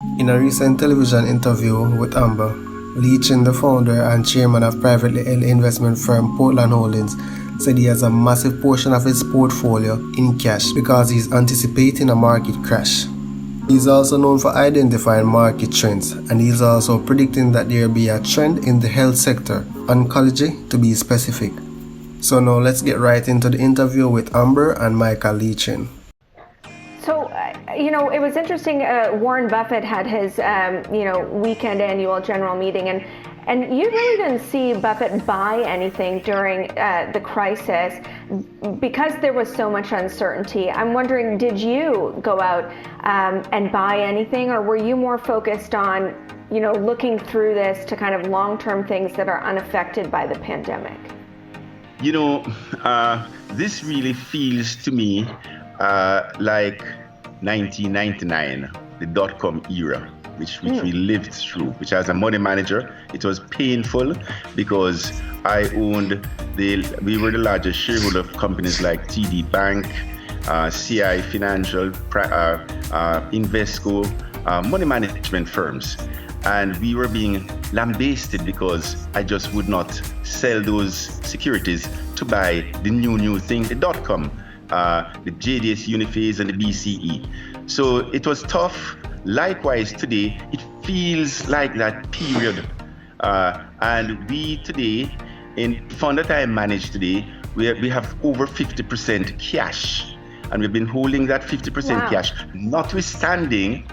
In a recent television interview with Amber, Leachin, the founder and chairman of privately held investment firm Portland Holdings, said he has a massive portion of his portfolio in cash because he's anticipating a market crash. He's also known for identifying market trends, and he's also predicting that there will be a trend in the health sector, oncology to be specific. So now let's get right into the interview with Amber and Michael Leachin. So, it was interesting. Warren Buffett had his, weekend annual general meeting, and you really didn't see Buffett buy anything during the crisis because there was so much uncertainty. I'm wondering, did you go out and buy anything, or were you more focused on, looking through this to kind of long-term things that are unaffected by the pandemic? This really feels to me like 1999, the dot-com era, which we lived through, which as a money manager, it was painful because we were the largest shareholder of companies like TD Bank, CI Financial, Invesco, money management firms. And we were being lambasted because I just would not sell those securities to buy the new thing, the dot-com, the JDS Uniphase and the BCE. So it was tough. Likewise, today, it feels like that period. And we today, in fund that I manage today, we have over 50% cash. And we've been holding that 50% cash, notwithstanding,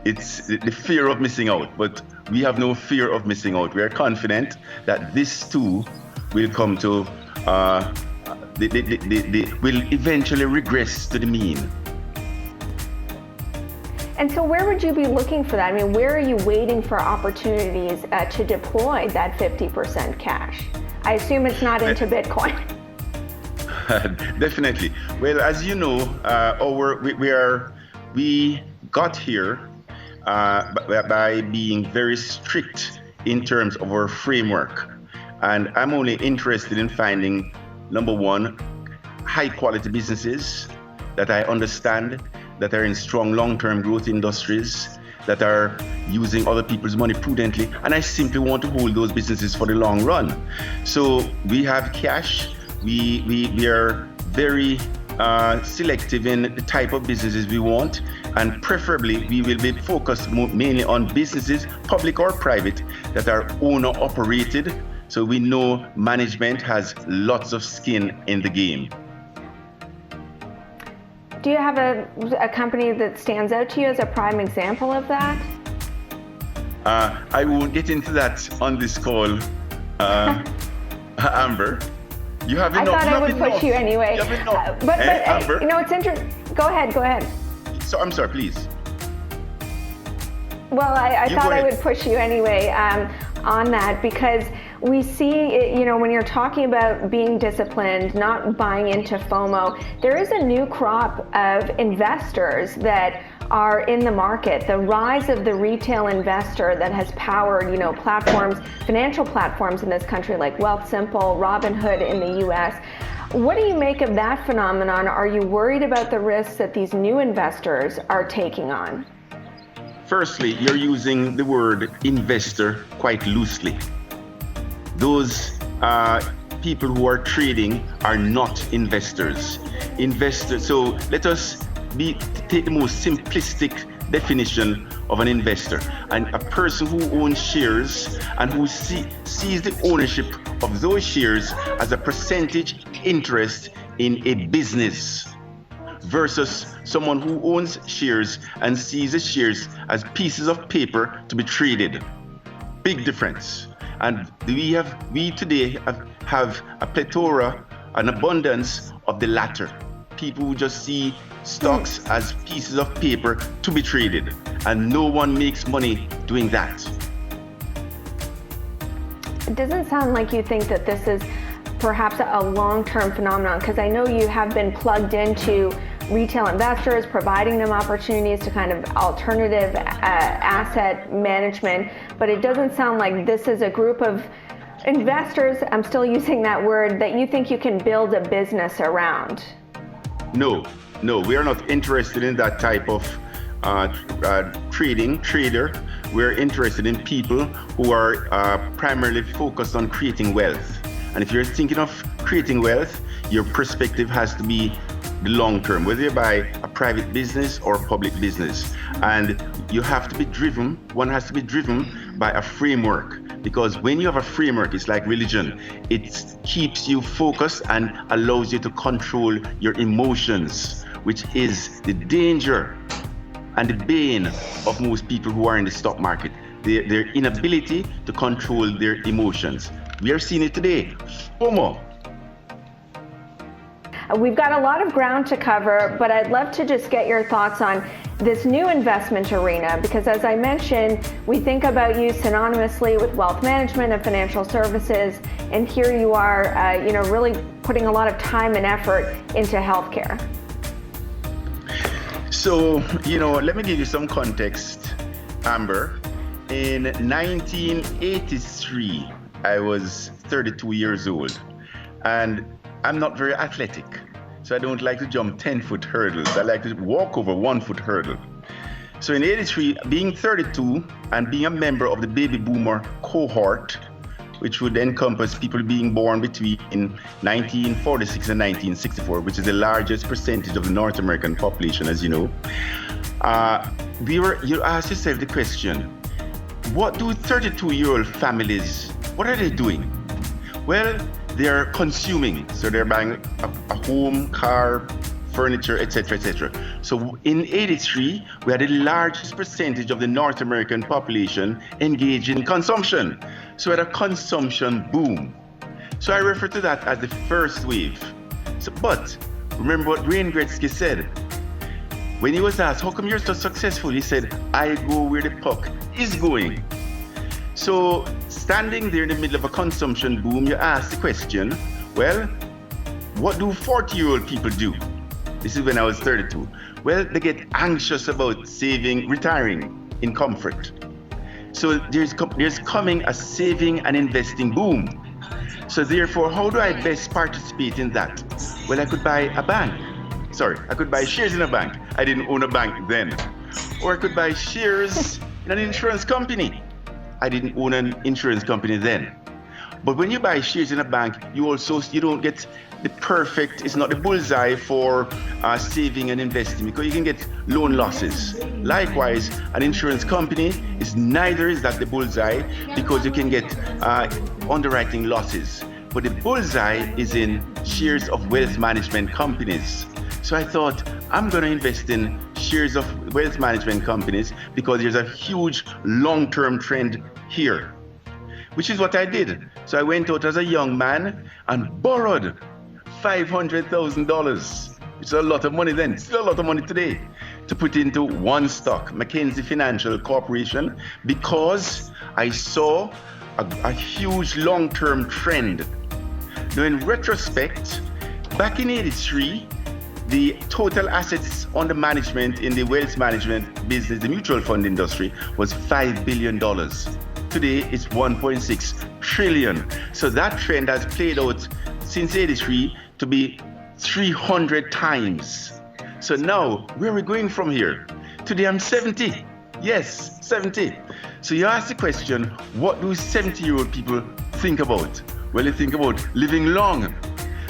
it's the fear of missing out. But we have no fear of missing out. We are confident that this too will come to, will eventually regress to the mean. And so where would you be looking for that? I mean, where are you waiting for opportunities to deploy that 50% cash? I assume it's not into Bitcoin. Definitely. Well, as you know, we got here by being very strict in terms of our framework. And I'm only interested in finding, number one, high quality businesses that I understand, that are in strong long-term growth industries, that are using other people's money prudently, and I simply want to hold those businesses for the long run. So we have cash. We are very selective in the type of businesses we want, and preferably we will be focused mainly on businesses, public or private, that are owner-operated. So we know management has lots of skin in the game. Do you have a company that stands out to you as a prime example of that? I won't get into that on this call, Amber. You have enough. I thought I would push you anyway. You have enough. But Amber? it's interesting. Go ahead. So I'm sorry, please. Well, I thought I would push you anyway on that, because we see, when you're talking about being disciplined, not buying into FOMO, there is a new crop of investors that are in the market. The rise of the retail investor that has powered, platforms, financial platforms in this country like Wealthsimple, Robinhood in the US. What do you make of that phenomenon? Are you worried about the risks that these new investors are taking on? Firstly, you're using the word investor quite loosely. Those people who are trading are not investors. So let us take the most simplistic definition of an investor, and a person who owns shares and who sees the ownership of those shares as a percentage interest in a business, versus someone who owns shares and sees the shares as pieces of paper to be traded. Big difference. And we today have a plethora, an abundance of the latter. People who just see stocks as pieces of paper to be traded, and no one makes money doing that. It doesn't sound like you think that this is perhaps a long-term phenomenon, because I know you have been plugged into retail investors, providing them opportunities to kind of alternative asset management, but it doesn't sound like this is a group of investors, I'm still using that word, that you think you can build a business around. No, we are not interested in that type of trader. We're interested in people who are primarily focused on creating wealth. And if you're thinking of creating wealth, your perspective has to be the long term, whether you buy a private business or public business. And you have to be driven, one has to be driven by a framework. Because when you have a framework, it's like religion. It keeps you focused and allows you to control your emotions, which is the danger and the bane of most people who are in the stock market. Their inability to control their emotions. We are seeing it today. FOMO. We've got a lot of ground to cover, but I'd love to just get your thoughts on this new investment arena, because as I mentioned, we think about you synonymously with wealth management and financial services, and here you are, really putting a lot of time and effort into healthcare. So, let me give you some context, Amber. In 1983, I was 32 years old, and I'm not very athletic, so I don't like to jump 10-foot hurdles. I like to walk over 1-foot hurdle. So in 83, being 32 and being a member of the baby boomer cohort, which would encompass people being born between 1946 and 1964, which is the largest percentage of the North American population, as you know, you ask yourself the question, what do 32-year-old families, what are they doing? Well, they're consuming, so they're buying a home, car, furniture, etc., etc. So in 83, we had the largest percentage of the North American population engaged in consumption. So we had a consumption boom. So I refer to that as the first wave. But remember what Wayne Gretzky said. When he was asked, how come you're so successful? He said, I go where the puck is going. So standing there in the middle of a consumption boom, you ask the question, well, what do 40-year-old people do? This is when I was 32. Well, they get anxious about retiring in comfort. So there's coming a saving and investing boom. So therefore, how do I best participate in that? Well, I could buy I could buy shares in a bank. I didn't own a bank then. Or I could buy shares in an insurance company. I didn't own an insurance company then. But when you buy shares in a bank, you don't get the perfect, it's not the bullseye for saving and investing, because you can get loan losses. Likewise, an insurance company neither is that the bullseye, because you can get underwriting losses. But the bullseye is in shares of wealth management companies. So I thought, I'm going to invest in shares of wealth management companies because there's a huge long-term trend here, which is what I did. So I went out as a young man and borrowed $500,000, which is a lot of money then, still a lot of money today, to put into one stock, Mackenzie Financial Corporation, because I saw a huge long-term trend. Now in retrospect, back in 83, the total assets under management in the wealth management business, the mutual fund industry, was $5 billion. Today, it's 1.6 trillion. So that trend has played out since 83 to be 300 times. So now, where are we going from here? Today, I'm 70. Yes, 70. So you ask the question, what do 70-year-old people think about? Well, they think about living long.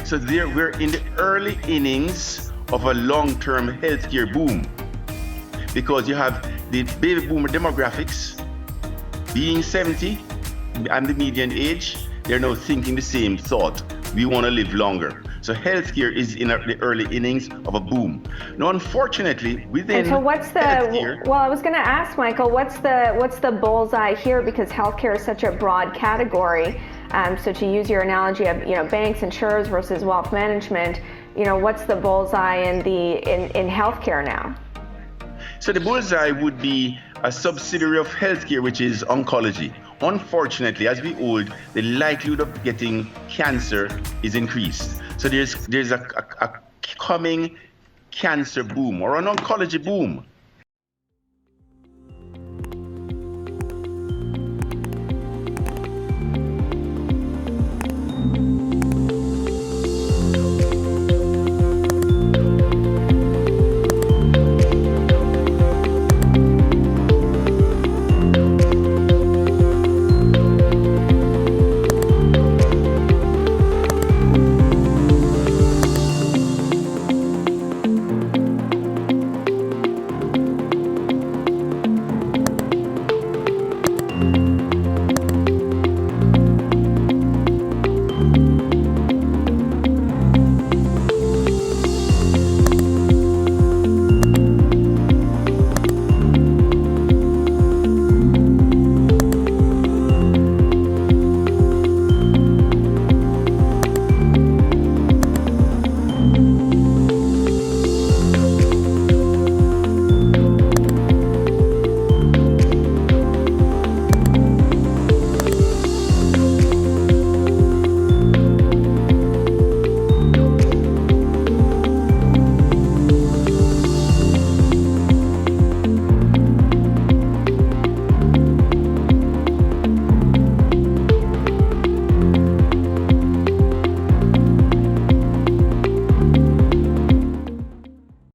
So there, we're in the early innings of a long-term healthcare boom, because you have the baby boomer demographics being 70 and the median age, they're now thinking the same thought. We want to live longer. So healthcare is in the early innings of a boom. Now, unfortunately, within so what's the healthcare, well, I was going to ask Michael, what's the bullseye here, because healthcare is such a broad category. So to use your analogy of banks, insurers versus wealth management, what's the bullseye in healthcare now? So the bullseye would be a subsidiary of healthcare, which is oncology. Unfortunately, as we old, the likelihood of getting cancer is increased. So there's a coming cancer boom or an oncology boom.